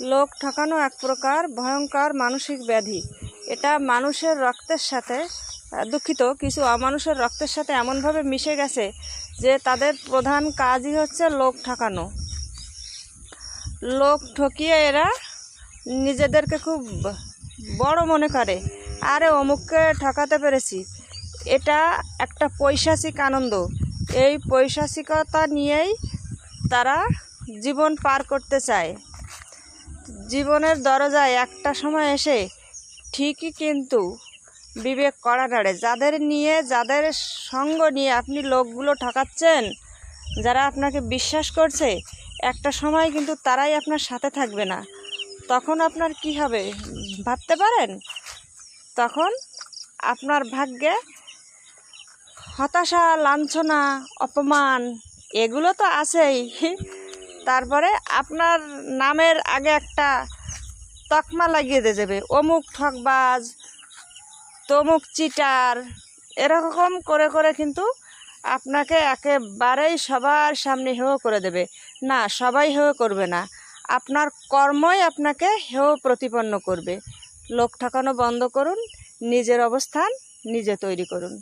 লোক ঠকানো এক প্রকার ভয়ঙ্কর মানসিক ব্যাধি। এটা মানুষের রক্তের সাথে, দুঃখিত, কিছু অমানুষের রক্তের সাথে এমনভাবে মিশে গেছে যে তাদের প্রধান কাজই হচ্ছে লোক ঠকানো। লোক ঠকিয়ে এরা নিজেদেরকে খুব বড় মনে করে, আরে অমুককে ঠকাতে পেরেছি। এটা একটা পৈশাচিক আনন্দ। এই পৈশাচিকতা নিয়েই তারা জীবন পার করতে চায়। জীবনের দরজায় একটা সময় এসে ঠিকই কিন্তু বিবেক কড়া নাড়ে। যাদের সঙ্গ নিয়ে আপনি লোকগুলো ঠকাচ্ছেন, যারা আপনাকে বিশ্বাস করছে, একটা সময় কিন্তু তারাই আপনার সাথে থাকবে না। তখন আপনার কি হবে ভাবতে পারেন? তখন আপনার ভাগ্যে হতাশা, লাঞ্ছনা, অপমান এগুলো তো আছেই। তারপরে আপনার নামের আগে একটা তকমা লাগিয়ে দিয়ে যাবে, অমুক ঠকবাজ, তমুক চিটার। এরকম করে করে কিন্তু আপনাকে একেবারেই সবার সামনে হেয় করে দেবে। না, সবাই হেয় করবে না, আপনার কর্মই আপনাকে হেয় প্রতিপন্ন করবে। লোক ঠকানো বন্ধ করুন, নিজের অবস্থান নিজে তৈরি করুন।